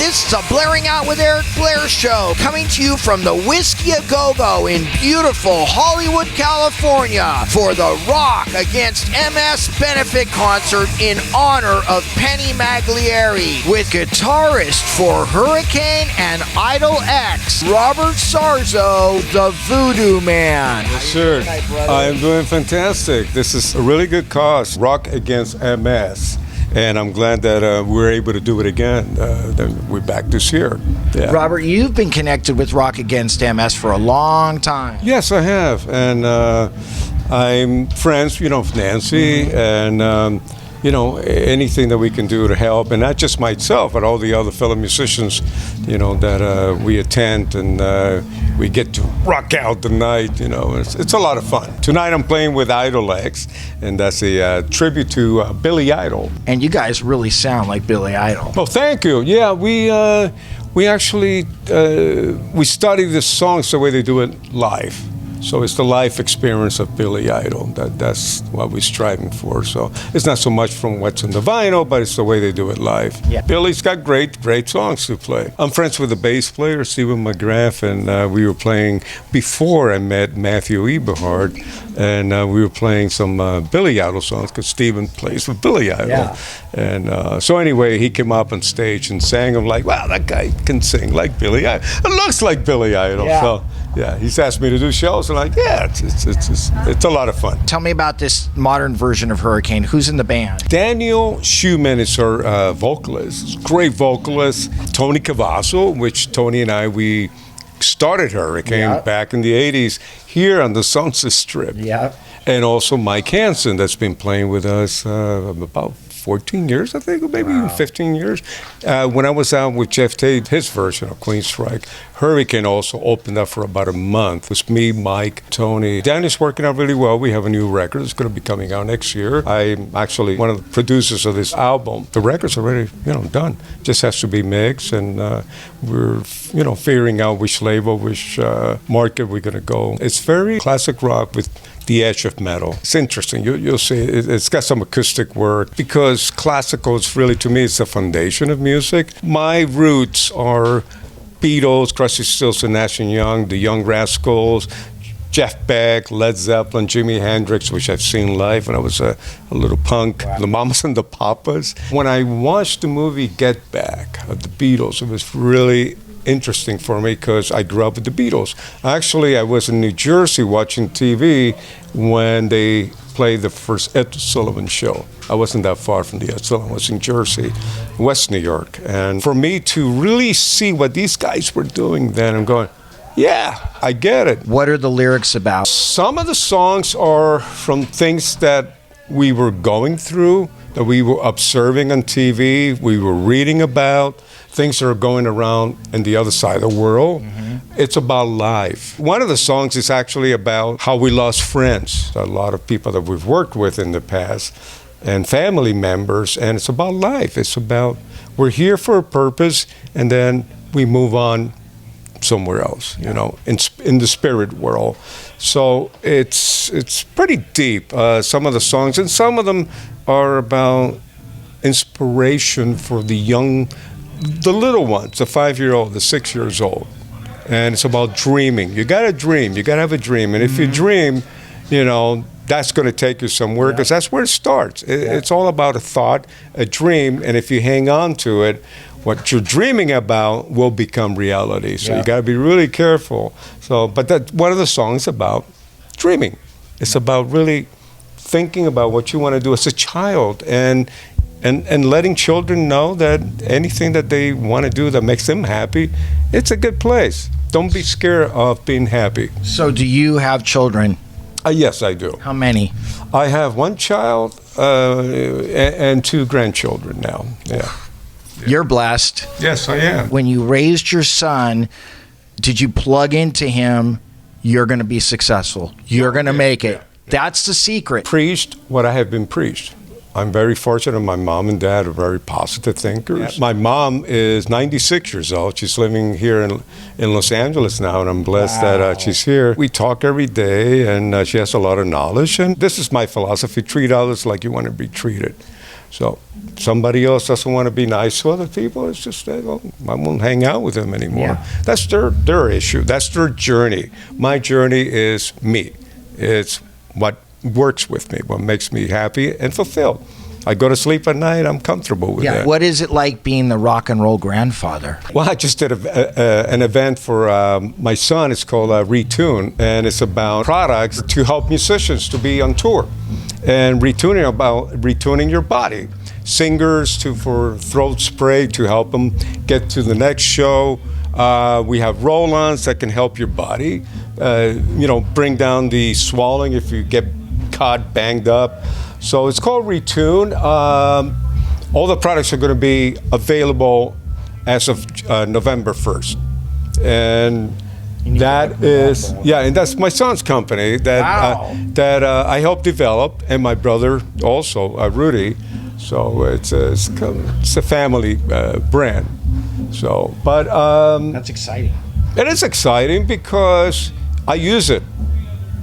This is a Blairing Out with Eric Blair show, coming to you from the Whiskey A Go-Go in beautiful Hollywood, California, for the Rock Against MS benefit concert in honor of Penny Maglieri, with guitarist for Hurricane and Idol X, Robert Sarzo, the Voodoo Man. Yes, sir. I am doing fantastic. This is a really good cause, Rock Against MS. And I'm glad that we're able to do it again. We're back this year. Yeah. Robert, you've been connected with Rock Against MS for a long time. Yes, I have. And I'm friends, with Nancy, and anything that we can do to help, and not just myself, but all the other fellow musicians, that we attend, and we get to rock out the night. It's a lot of fun. Tonight I'm playing with Idol X, and that's a tribute to Billy Idol. And you guys really sound like Billy Idol. Oh, thank you. Yeah, we actually we study the songs the way they do it live. So it's the life experience of Billy Idol. That's what we're striving for. So it's not so much from what's in the vinyl, but it's the way they do it live. Yeah. Billy's got great songs to play. I'm friends with the bass player, Stephen McGrath, and we were playing before I met Matthew Eberhard, and we were playing some Billy Idol songs because Stephen plays with Billy Idol. Yeah. And so anyway, he came up on stage and sang. I'm like, wow, that guy can sing like Billy Idol. It looks like Billy Idol. Yeah. So yeah, he's asked me to do shows. I'm like, yeah, it's a lot of fun. Tell me about this modern version of Hurricane. Who's in the band? Daniel Schumann is our vocalist. Great vocalist. Tony Cavasso, which Tony and we started Hurricane back in the 80s here on the Sunset Strip. Yeah. And also Mike Hansen, that's been playing with us about 14 years, I think, or maybe even 15 years. When I was out with Jeff Tate, his version of Queenstrike, Hurricane also opened up for about a month. It was me, Mike, Tony. Danny's working out really well. We have a new record. It's going to be coming out next year. I'm actually one of the producers of this album. The record's already, done. Just has to be mixed, and we're, figuring out which label, which market we're going to go. It's very classic rock with the edge of metal. It's interesting. You'll see it's got some acoustic work, because classical is really, to me, it's the foundation of music. My roots are Beatles, Crosby, Stills and Nash & Young, the Young Rascals, Jeff Beck, Led Zeppelin, Jimi Hendrix, which I've seen live when I was a little punk, the Mamas and the Papas. When I watched the movie Get Back of the Beatles, it was really interesting for me because I grew up with the Beatles. Actually, I was in New Jersey watching TV when they played the first Ed Sullivan show. I wasn't that far from the Ed Sullivan. I was in Jersey, West New York. And for me to really see what these guys were doing then, I'm going, yeah, I get it. What are the lyrics about? Some of the songs are from things that we were going through, that we were observing on TV, we were reading about, things that are going around in the other side of the world. Mm-hmm. It's about life. One of the songs is actually about how we lost friends, a lot of people that we've worked with in the past, and family members, and it's about life. It's about, we're here for a purpose, and then we move on somewhere else, in the spirit world. So it's pretty deep, some of the songs, and some of them are about inspiration for the little ones, the 5-year-old, the 6 years old. And it's about dreaming. You got to dream. You got to have a dream. And if you dream, that's going to take you somewhere, because that's where it starts. It's all about a thought, a dream, and if you hang on to it, what you're dreaming about will become reality. So you got to be really careful. But one of the songs about dreaming. It's about really thinking about what you want to do as a child, and letting children know that anything that they want to do that makes them happy, it's a good place. Don't be scared of being happy. So do you have children? Yes, I do. How many? I have one child and 2 grandchildren now. Yeah. You're blessed. Yes, I am. When you raised your son, did you plug into him, you're going to be successful, you're going to make it? That's the secret. Preached what I have been preached. I'm very fortunate. My mom and dad are very positive thinkers. Yeah. My mom is 96 years old. She's living here in Los Angeles now, and I'm blessed that she's here. We talk every day, and she has a lot of knowledge. And this is my philosophy: treat others like you want to be treated. So somebody else doesn't want to be nice to other people. It's just, I won't hang out with them anymore. Yeah. That's their issue. That's their journey. My journey is me. It's what works with me, what makes me happy and fulfilled. I go to sleep at night, I'm comfortable with that. What is it like being the rock and roll grandfather? Well, I just did an event for my son. It's called Retune, and it's about products to help musicians to be on tour. And retuning your body. Singers for throat spray to help them get to the next show. We have roll-ons that can help your body, bring down the swelling if you get caught banged up. So it's called Retune. All the products are going to be available as of November 1st. And that is, and that's my son's company that I helped develop, and my brother also, Rudy. So it's a family brand. So, but that's exciting. It is exciting because I use it.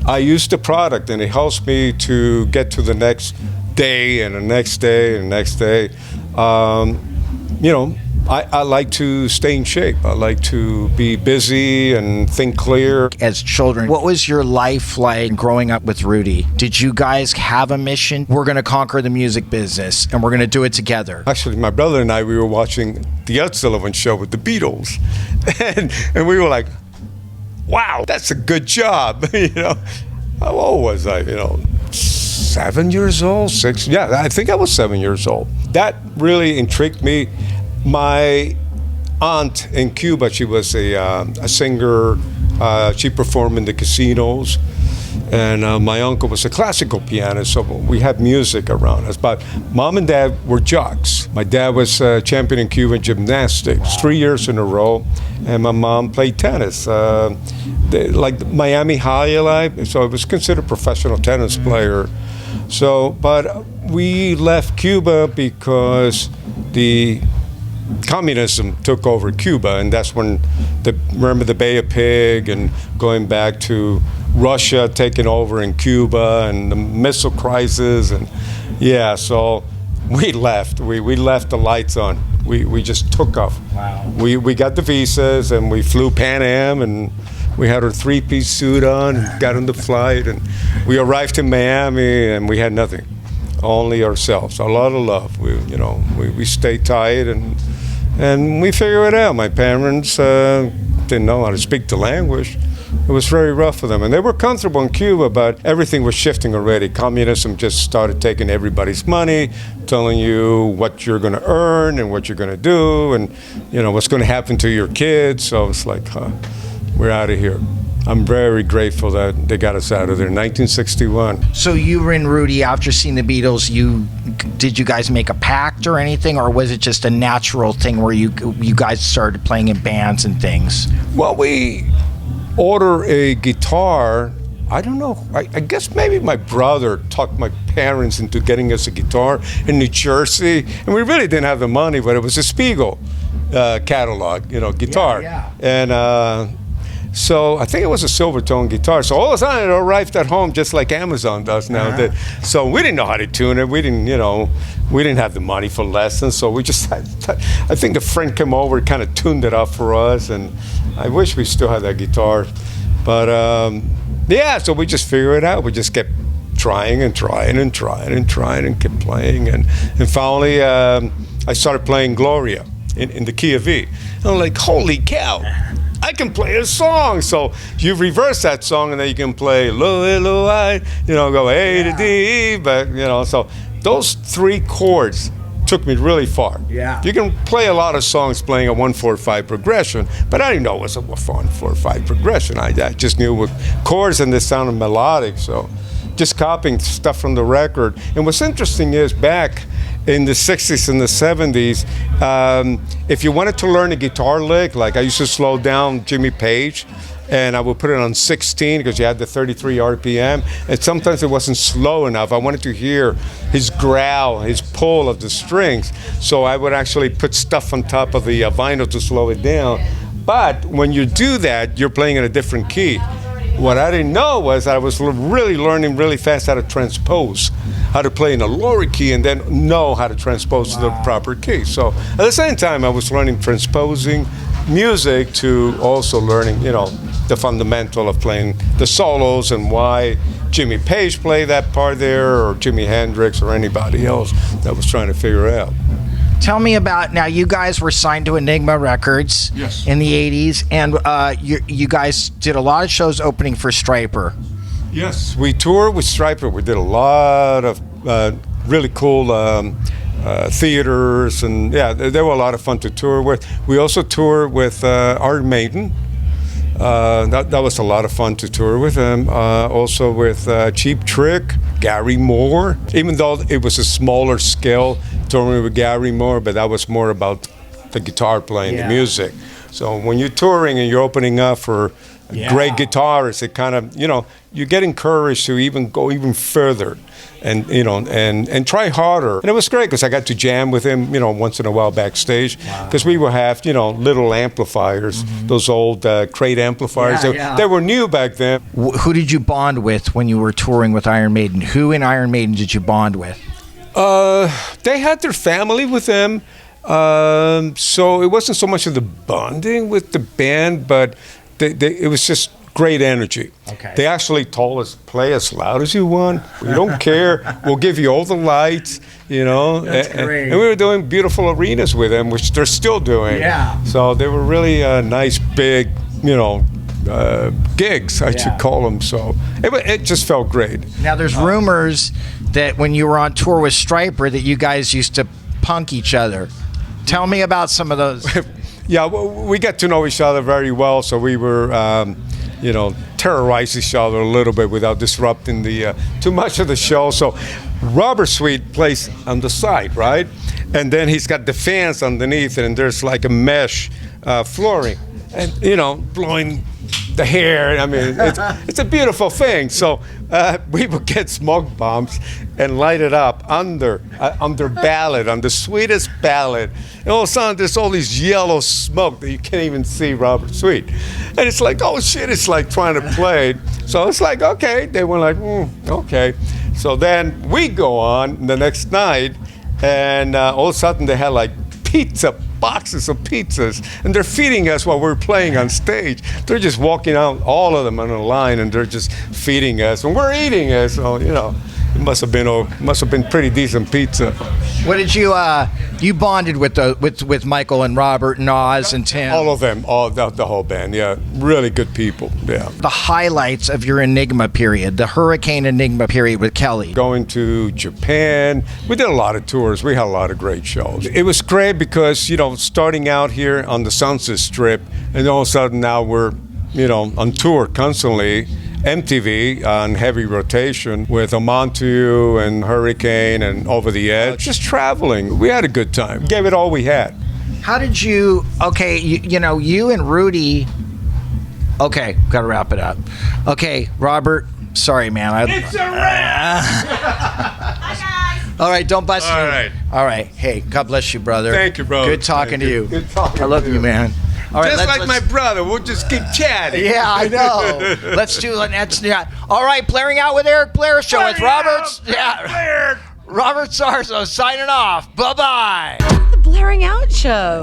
I use the product, and it helps me to get to the next day and the next day and the next day. I like to stay in shape. I like to be busy and think clear. As children, what was your life like growing up with Rudy? Did you guys have a mission? We're going to conquer the music business, and we're going to do it together. Actually, my brother and I, we were watching the Ed Sullivan Show with the Beatles, and we were like, wow, that's a good job. How old was I? 7 years old, 6. Yeah, I think I was 7 years old. That really intrigued me. My aunt in Cuba, she was a singer. She performed in the casinos. And my uncle was a classical pianist, so we had music around us. But Mom and Dad were jocks. My dad was champion in Cuban gymnastics 3 years in a row, and my mom played tennis. Like Miami High, so I was considered a professional tennis player. So, but we left Cuba because the communism took over Cuba, and that's when remember the Bay of Pig and going back to Russia taking over in Cuba and the missile crisis, and so we left. We left the lights on. We just took off. Wow. We got the visas and we flew Pan Am, and we had our 3-piece suit on and got on the flight, and we arrived in Miami and we had nothing, only ourselves. A lot of love. We stayed tight and we figured it out. My parents didn't know how to speak the language. It was very rough for them, and they were comfortable in Cuba, but everything was shifting already. Communism just started taking everybody's money, telling you what you're going to earn and what you're going to do, and what's going to happen to your kids. So it's like, we're out of here. I'm very grateful that they got us out of there in 1961. So you and Rudy, after seeing the Beatles, did you guys make a pact or anything, or was it just a natural thing where you guys started playing in bands and things? Well, we order a guitar. I don't know. I guess maybe my brother talked my parents into getting us a guitar in New Jersey, and we really didn't have the money, but it was a Spiegel catalog, guitar. Yeah. And so I think it was a Silvertone guitar. So all of a sudden it arrived at home just like Amazon does now. So we didn't know how to tune it. We didn't have the money for lessons. So we just I think a friend came over, kind of tuned it up for us, and I wish we still had that guitar. But so we just figured it out. We just kept trying and trying and kept playing. And finally I started playing Gloria in the key of E. And I'm like, holy cow, I can play a song. So you reverse that song, and then you can play lo, I, go A to D, but so those 3 chords took me really far. Yeah. You can play a lot of songs playing a 1-4-5 progression, but I didn't know it was a 1-4-5 progression. I just knew what chords, and they sounded melodic. So just copying stuff from the record. And what's interesting is back in the 60s and the 70s, if you wanted to learn a guitar lick, like I used to slow down Jimmy Page, and I would put it on 16 because you had the 33 RPM, and sometimes it wasn't slow enough. I wanted to hear his growl, his pull of the strings, so I would actually put stuff on top of the vinyl to slow it down. But when you do that, you're playing in a different key. What I didn't know was I was really learning really fast how to transpose, how to play in a lower key and then know how to transpose to the proper key. So at the same time, I was learning transposing music to also learning, the fundamental of playing the solos and why Jimmy Page played that part there, or Jimi Hendrix, or anybody else that was trying to figure it out. Tell me about, now you guys were signed to Enigma Records in the 80s, and you guys did a lot of shows opening for Stryper. Yes, we toured with Stryper. We did a lot of really cool theaters, and they were a lot of fun to tour with. We also toured with Iron Maiden. That was a lot of fun to tour with them. Also with Cheap Trick, Gary Moore. Even though it was a smaller scale touring with Gary Moore, but that was more about the guitar playing, the music. So when you're touring and you're opening up for great guitarists, it kind of, you get encouraged to even go even further and and try harder. And it was great because I got to jam with him, once in a while backstage, because we would have, little amplifiers, those old crate amplifiers. They were new back then. Who did you bond with when you were touring with Iron Maiden? Who in Iron Maiden did you bond with? They had their family with them. So it wasn't so much of the bonding with the band, but it was just great energy. Okay. They actually told us, play as loud as you want. We don't care. We'll give you all the lights, That's great. And we were doing beautiful arenas with them, which they're still doing. Yeah. So they were really nice, big, gigs, I should call them. So it just felt great. Now, there's rumors that when you were on tour with Stryper that you guys used to punk each other. Tell me about some of those. Yeah, we got to know each other very well, so we were, terrorize each other a little bit without disrupting the too much of the show. So Robert Sweet plays on the side, right? And then he's got the fans underneath it, and there's like a mesh flooring, and blowing the hair. I mean, it's a beautiful thing. So we would get smoke bombs and light it up under ballad, on the sweetest ballad. And all of a sudden, there's all these yellow smoke that you can't even see Robert Sweet. And it's like, oh shit, it's like trying to play. So it's like, okay. They were like, okay. So then we go on the next night, and all of a sudden they had like boxes of pizzas, and they're feeding us while we're playing on stage. They're just walking out, all of them on a line, and they're just feeding us, and we're eating it. So it must have been pretty decent pizza. What did you bonded with Michael and Robert and Oz and Tim? All of them, the whole band. Yeah, really good people. Yeah. The highlights of your Enigma period, the Hurricane Enigma period with Kelly. Going to Japan, we did a lot of tours. We had a lot of great shows. It was great because starting out here on the Sunset Strip, and all of a sudden now we're on tour constantly. MTV on heavy rotation with Amontu and Hurricane and Over the Edge. Just traveling. We had a good time. Gave it all we had. How did you, you and Rudy, okay, gotta wrap it up. Okay, Robert, sorry, man. It's a wrap! Hi, guys. All right, don't bust me. All right. All right. Hey, God bless you, brother. Thank you, brother. Good talking to you. Good talking I love to you, man. All right, Just like my brother, we'll just keep chatting. Yeah, I know. Let's do that. All right, Blairing Out with Eric Blair show. It's Robert's. Blair. Robert Sarzo signing off. Bye-bye. The Blairing Out Show.